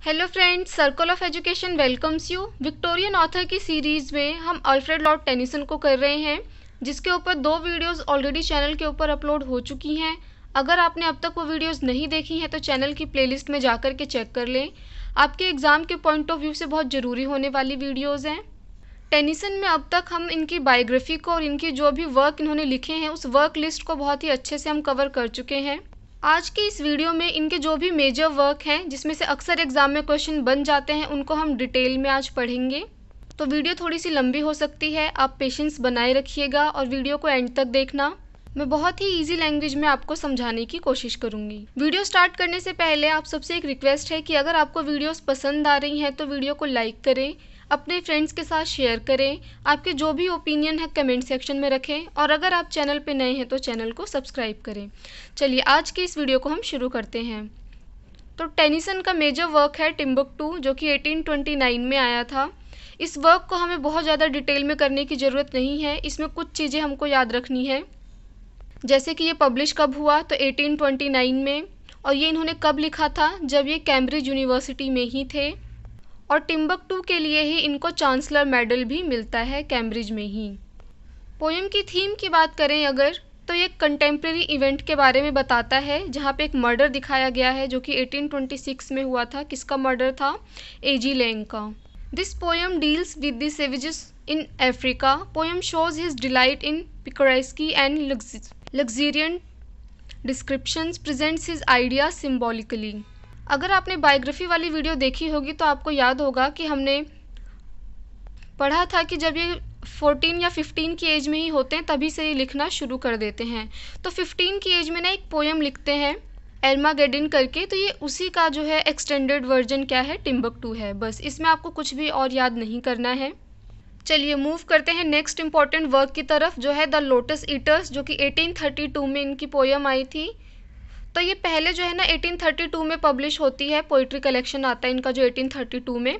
Hello friends, circle of education welcomes you. Victorian author की series में हम Alfred Lord Tennyson को कर रहे हैं, जिसके ऊपर 2 वीडियोस ऑलरेडी चैनल के ऊपर अपलोड हो चुकी हैं। अगर आपने अब तक वो वीडियोस नहीं देखी हैं तो चैनल की प्लेलिस्ट में जाकर के चेक कर लें। आपके एग्ज़ाम के पॉइंट ऑफ व्यू से बहुत ज़रूरी होने वाली वीडियोज़ हैं। टेनिसन में अब तक हम इनकी बायोग्राफी को और इनकी जो भी वर्क इन्होंने लिखे हैं उस वर्क लिस्ट को बहुत ही अच्छे से हम कवर कर चुके हैं। आज की इस वीडियो में इनके जो भी मेजर वर्क हैं जिसमें से अक्सर एग्जाम में क्वेश्चन बन जाते हैं उनको हम डिटेल में आज पढ़ेंगे। तो वीडियो थोड़ी सी लंबी हो सकती है, आप पेशेंस बनाए रखिएगा और वीडियो को एंड तक देखना। मैं बहुत ही इजी लैंग्वेज में आपको समझाने की कोशिश करूंगी। वीडियो स्टार्ट करने से पहले आप सबसे एक रिक्वेस्ट है कि अगर आपको वीडियोस पसंद आ रही हैं तो वीडियो को लाइक करें, अपने फ्रेंड्स के साथ शेयर करें, आपके जो भी ओपिनियन है कमेंट सेक्शन में रखें और अगर आप चैनल पे नए हैं तो चैनल को सब्सक्राइब करें। चलिए आज की इस वीडियो को हम शुरू करते हैं। तो टेनिसन का मेजर वर्क है टिम्बुक्टू, जो कि 1829 में आया था। इस वर्क को हमें बहुत ज़्यादा डिटेल में करने की ज़रूरत नहीं है, इसमें कुछ चीज़ें हमको याद रखनी है, जैसे कि ये पब्लिश कब हुआ तो 1829 में, और ये इन्होंने कब लिखा था जब ये कैम्ब्रिज यूनिवर्सिटी में ही थे, और टिम्बुक्टू के लिए ही इनको चांसलर मेडल भी मिलता है कैम्ब्रिज में ही। पोएम की थीम की बात करें अगर, तो ये कंटेम्प्रेरी इवेंट के बारे में बताता है जहाँ पे एक मर्डर दिखाया गया है जो कि 1826 में हुआ था। किसका मर्डर था? एजी लैंग का। This poem deals with the savages in Africa. Poem shows his delight in picturesque and luxuriant descriptions, presents his ideas symbolically। अगर आपने बायोग्राफी वाली वीडियो देखी होगी तो आपको याद होगा कि हमने पढ़ा था कि जब ये 14 या 15 की एज में ही होते हैं तभी से ये लिखना शुरू कर देते हैं। तो 15 की एज में ना एक पोएम लिखते हैं एर्मागेडन करके, तो ये उसी का जो है एक्सटेंडेड वर्जन क्या है, टिम्बुक्टू है। बस इसमें आपको कुछ भी और याद नहीं करना है। चलिए मूव करते हैं नेक्स्ट इंपॉर्टेंट वर्क की तरफ, जो है द लोटस ईटर्स, जो कि 1832 में इनकी पोएम आई थी। तो ये पहले जो है ना 1832 में पब्लिश होती है, पोइट्री कलेक्शन आता है इनका जो 1832 में,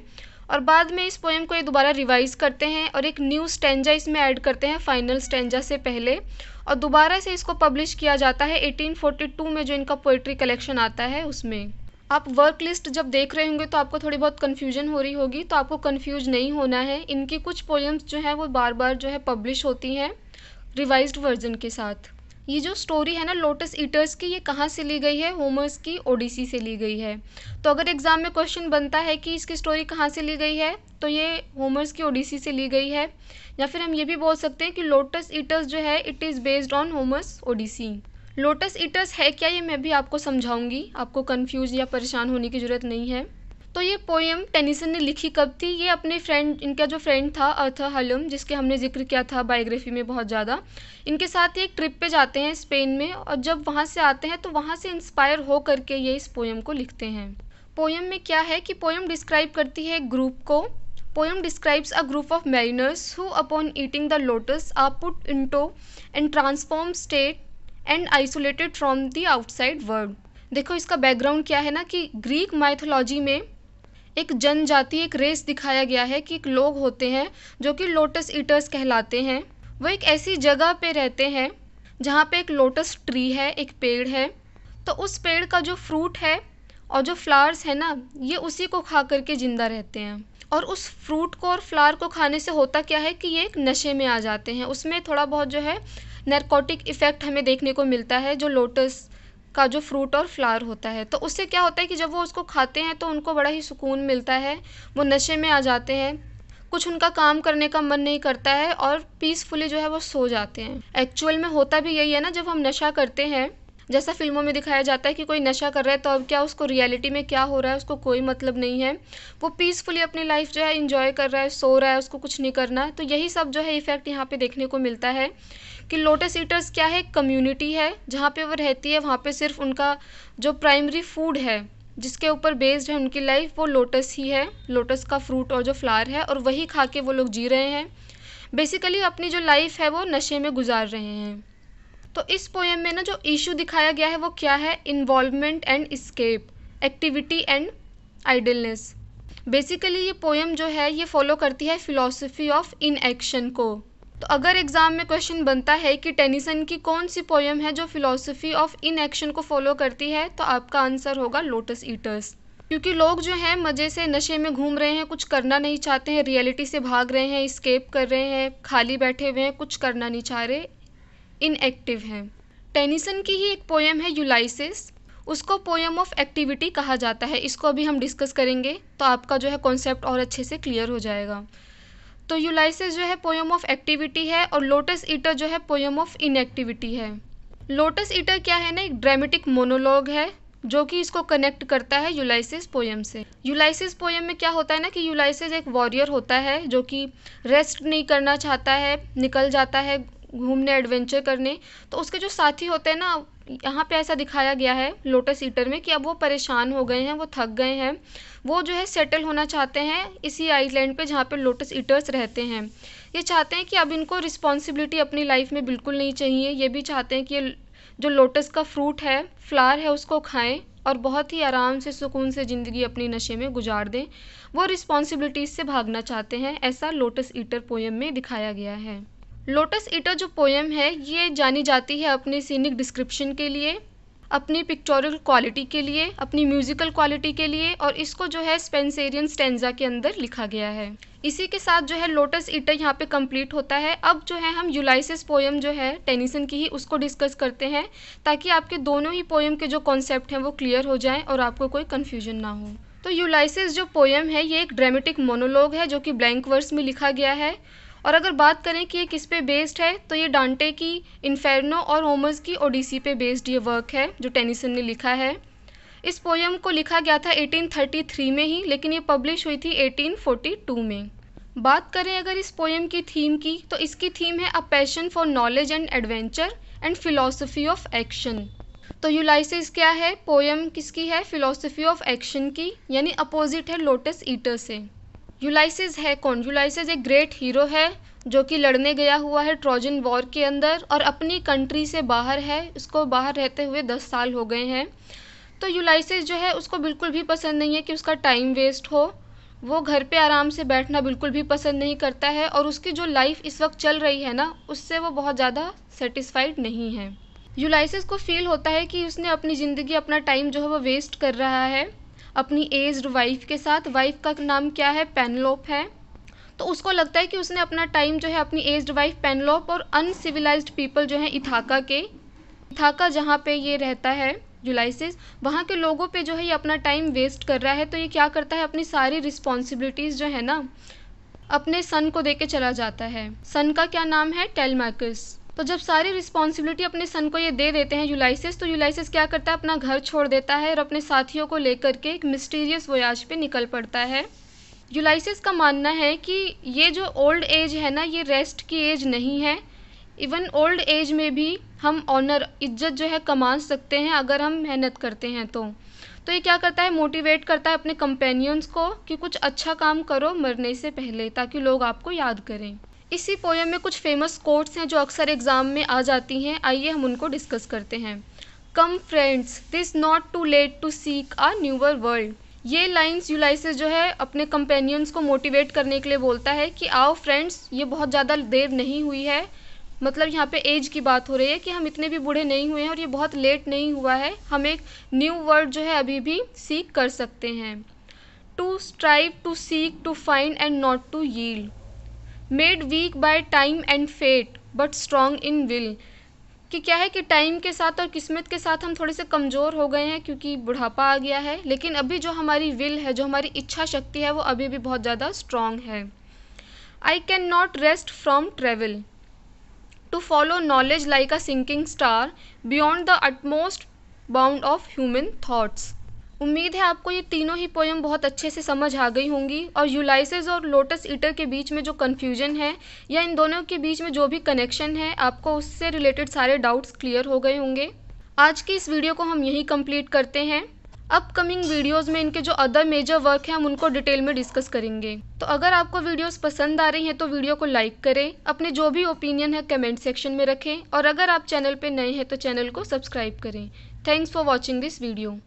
और बाद में इस पोएम को ये दोबारा रिवाइज करते हैं और एक न्यू स्टेंजा इसमें ऐड करते हैं फाइनल स्टेंजा से पहले, और दोबारा से इसको पब्लिश किया जाता है 1842 में जो इनका पोइट्री कलेक्शन आता है उसमें। आप वर्क लिस्ट जब देख रहे होंगे तो आपको थोड़ी बहुत कन्फ्यूजन हो रही होगी, तो आपको कन्फ्यूज नहीं होना है। इनकी कुछ पोएम्स जो हैं वो बार बार जो है पब्लिश होती हैं रिवाइज्ड वर्जन के साथ। ये जो स्टोरी है ना लोटस ईटर्स की, ये कहाँ से ली गई है? होमर्स की ओडिसी से ली गई है। तो अगर एग्जाम में क्वेश्चन बनता है कि इसकी स्टोरी कहाँ से ली गई है तो ये होमर्स की ओडिसी से ली गई है, या फिर हम ये भी बोल सकते हैं कि लोटस ईटर्स जो है it is based on Homer's Odyssey. Lotus eaters है क्या, ये मैं भी आपको समझाऊंगी, आपको कंफ्यूज या परेशान होने की ज़रूरत नहीं है। तो ये पोएम टेनिसन ने लिखी कब थी? ये अपने फ्रेंड, इनका जो फ्रेंड था अर्थर हलम, जिसके हमने जिक्र किया था बायोग्राफी में बहुत ज़्यादा, इनके साथ ये एक ट्रिप पे जाते हैं स्पेन में, और जब वहाँ से आते हैं तो वहाँ से इंस्पायर हो करके ये इस पोएम को लिखते हैं। पोएम में क्या है कि पोएम डिस्क्राइब करती है एक ग्रुप को। Poem describes a group of mariners who upon eating the lotus are put into and transform state and isolated from the outside world. देखो इसका बैकग्राउंड क्या है ना, कि ग्रीक माइथोलॉजी में एक जनजाति, एक रेस दिखाया गया है कि एक लोग होते हैं जो कि लोटस ईटर्स कहलाते हैं। वो एक ऐसी जगह पे रहते हैं जहाँ पे एक लोटस ट्री है, एक पेड़ है, तो उस पेड़ का जो फ्रूट है और जो फ्लावर्स है ना, ये उसी को खा करके ज़िंदा रहते हैं। और उस फ्रूट को और फ्लावर को खाने से होता क्या है कि ये एक नशे में आ जाते हैं। उसमें थोड़ा बहुत जो है नारकोटिक इफ़ेक्ट हमें देखने को मिलता है जो लोटस का जो फ्रूट और फ्लावर होता है। तो उससे क्या होता है कि जब वो उसको खाते हैं तो उनको बड़ा ही सुकून मिलता है, वो नशे में आ जाते हैं, कुछ उनका काम करने का मन नहीं करता है और पीसफुली जो है वो सो जाते हैं। एक्चुअल में होता भी यही है ना, जब हम नशा करते हैं, जैसा फिल्मों में दिखाया जाता है कि कोई नशा कर रहा है तो अब क्या उसको रियलिटी में क्या हो रहा है उसको कोई मतलब नहीं है, वो पीसफुली अपनी लाइफ जो है इंजॉय कर रहा है, सो रहा है, उसको कुछ नहीं करना है। तो यही सब जो है इफ़ेक्ट यहाँ पे देखने को मिलता है कि लोटस ईटर्स क्या है, कम्युनिटी है जहाँ पे वो रहती है, वहाँ पे सिर्फ उनका जो प्राइमरी फूड है जिसके ऊपर बेस्ड है उनकी लाइफ, वो लोटस ही है, लोटस का फ्रूट और जो फ्लावर है, और वही खा के वो लोग जी रहे हैं। बेसिकली अपनी जो लाइफ है वो नशे में गुजार रहे हैं। तो इस पोएम में ना जो इशू दिखाया गया है वो क्या है? Involvement and escape, activity and idleness. Basically ये पोएम जो है ये फॉलो करती है फिलॉसफी ऑफ इनएक्शन को। तो अगर एग्जाम में क्वेश्चन बनता है कि टेनिसन की कौन सी पोएम है जो फिलॉसफी ऑफ इनएक्शन को फॉलो करती है, तो आपका आंसर होगा लोटस ईटर्स। क्योंकि लोग जो हैं मज़े से नशे में घूम रहे हैं, कुछ करना नहीं चाहते हैं, रियलिटी से भाग रहे हैं, एस्केप कर रहे हैं, खाली बैठे हुए हैं, कुछ करना नहीं चाह रहे, इनएक्टिव हैं। टेनिसन की ही एक पोएम है यूलाइसिस, उसको पोएम ऑफ एक्टिविटी कहा जाता है। इसको अभी हम डिस्कस करेंगे तो आपका जो है कॉन्सेप्ट और अच्छे से क्लियर हो जाएगा। तो यूलाइसिस जो है पोएम ऑफ एक्टिविटी है और लोटस ईटर जो है पोएम ऑफ इनएक्टिविटी है। लोटस ईटर क्या है ना, एक ड्रामेटिक मोनोलॉग है जो कि इसको कनेक्ट करता है यूलाइसिस पोएम से। यूलाइसिस पोएम में क्या होता है ना कि यूलाइसिस एक वॉरियर होता है जो कि रेस्ट नहीं करना चाहता है, निकल जाता है घूमने, एडवेंचर करने। तो उसके जो साथी होते हैं ना, यहाँ पे ऐसा दिखाया गया है लोटस ईटर में कि अब वो परेशान हो गए हैं, वो थक गए हैं, वो जो है सेटल होना चाहते हैं इसी आइलैंड पे जहाँ पे लोटस ईटर्स रहते हैं। ये चाहते हैं कि अब इनको रिस्पॉन्सिबिलिटी अपनी लाइफ में बिल्कुल नहीं चाहिए। ये भी चाहते हैं कि ये जो लोटस का फ्रूट है, फ्लावर है, उसको खाएं और बहुत ही आराम से सुकून से ज़िंदगी अपनी नशे में गुजार दें। वो रिस्पॉन्सिबिलिटीज़ से भागना चाहते हैं, ऐसा लोटस ईटर पोएम में दिखाया गया है। लोटस ईटर जो पोएम है ये जानी जाती है अपने सीनिक डिस्क्रिप्शन के लिए, अपनी पिक्चोरल क्वालिटी के लिए, अपनी म्यूज़िकल क्वालिटी के लिए, और इसको जो है स्पेंसेरियन स्टैंजा के अंदर लिखा गया है। इसी के साथ जो है लोटस ईटर यहाँ पे कंप्लीट होता है। अब जो है हम यूलाइसिस पोएम जो है टेनिसन की ही उसको डिस्कस करते हैं ताकि आपके दोनों ही पोएम के जो कॉन्सेप्ट हैं वो क्लियर हो जाएं और आपको कोई कन्फ्यूजन ना हो। तो यूलाइसिस जो पोएम है ये एक ड्रामेटिक मोनोलॉग है जो कि ब्लैंक वर्स में लिखा गया है। और अगर बात करें कि ये किस पे बेस्ड है तो ये डांटे की इन्फेर्नो और होमर्स की ओडिसी पे बेस्ड ये वर्क है जो टेनिसन ने लिखा है। इस पोएम को लिखा गया था 1833 में ही, लेकिन ये पब्लिश हुई थी 1842 में। बात करें अगर इस पोएम की थीम की तो इसकी थीम है a passion for knowledge and adventure and philosophy of action. तो यूलाइसिस क्या है, पोएम किसकी है, फिलॉसफी ऑफ एक्शन की, यानी अपोजिट है लोटस ईटर से। यूलाइसिस है कौन, यूलाइसिस एक ग्रेट हीरो है जो कि लड़ने गया हुआ है ट्रोजन वॉर के अंदर और अपनी कंट्री से बाहर है, उसको बाहर रहते हुए 10 साल हो गए हैं। तो यूलाइसिस जो है उसको बिल्कुल भी पसंद नहीं है कि उसका टाइम वेस्ट हो, वो घर पे आराम से बैठना बिल्कुल भी पसंद नहीं करता है और उसकी जो लाइफ इस वक्त चल रही है ना उससे वो बहुत ज़्यादा सेटिस्फाइड नहीं है। यूलाइसिस को फील होता है कि उसने अपनी ज़िंदगी, अपना टाइम जो है वो वेस्ट कर रहा है अपनी एज्ड वाइफ के साथ। वाइफ का नाम क्या है, पेनलोप है। तो उसको लगता है कि उसने अपना टाइम जो है अपनी एज्ड वाइफ पेनलोप और अनसिविलाइज्ड पीपल जो है इथाका जहाँ पे ये रहता है यूलाइसिस, वहाँ के लोगों पे जो है ये अपना टाइम वेस्ट कर रहा है। तो ये क्या करता है, अपनी सारी रिस्पॉन्सिबिलिटीज़ जो है ना अपने सन को दे के चला जाता है। सन का क्या नाम है, टेलमैकस। तो जब सारी रिस्पॉन्सिबिलिटी अपने सन को ये दे देते हैं यूलाइसिस, तो यूलाइसिस क्या करता है, अपना घर छोड़ देता है और अपने साथियों को लेकर के एक मिस्टीरियस वोयाज पे निकल पड़ता है। यूलाइसिस का मानना है कि ये जो ओल्ड एज है ना ये रेस्ट की एज नहीं है। इवन ओल्ड एज में भी हम ऑनर, इज्जत जो है कमा सकते हैं अगर हम मेहनत करते हैं तो ये क्या करता है, मोटिवेट करता है अपने कंपेनियंस को कि कुछ अच्छा काम करो मरने से पहले ताकि लोग आपको याद करें। इसी पोएम में कुछ फेमस कोट्स हैं जो अक्सर एग्जाम में आ जाती हैं, आइए हम उनको डिस्कस करते हैं। Come friends, this not too late to seek a newer world. ये लाइंस यूलाइसिस जो है अपने कंपेनियंस को मोटिवेट करने के लिए बोलता है कि आओ फ्रेंड्स, ये बहुत ज़्यादा देर नहीं हुई है। मतलब यहाँ पे एज की बात हो रही है कि हम इतने भी बूढ़े नहीं हुए हैं और ये बहुत लेट नहीं हुआ है, हम एक न्यू वर्ल्ड जो है अभी भी सीख कर सकते हैं। To strive, to seek, to find and not to yield, made weak by time and fate but strong in will. कि क्या है कि टाइम के साथ और किस्मत के साथ हम थोड़े से कमज़ोर हो गए हैं क्योंकि बुढ़ापा आ गया है, लेकिन अभी जो हमारी विल है, जो हमारी इच्छा शक्ति है वो अभी भी बहुत ज़्यादा स्ट्रॉन्ग है। I can not rest from travel, to follow knowledge like a sinking star beyond the utmost bound of human thoughts. उम्मीद है आपको ये तीनों ही पोएम बहुत अच्छे से समझ आ गई होंगी और यूलाइसिस और लोटस ईटर के बीच में जो कन्फ्यूजन है या इन दोनों के बीच में जो भी कनेक्शन है आपको उससे रिलेटेड सारे डाउट्स क्लियर हो गए होंगे। आज की इस वीडियो को हम यहीं कंप्लीट करते हैं। अपकमिंग वीडियोस में इनके जो अदर मेजर वर्क हैं हम उनको डिटेल में डिस्कस करेंगे। तो अगर आपको वीडियोस पसंद आ रही हैं तो वीडियो को लाइक करें, अपने जो भी ओपिनियन है कमेंट सेक्शन में रखें और अगर आप चैनल पर नए हैं तो चैनल को सब्सक्राइब करें। Thanks for watching this video.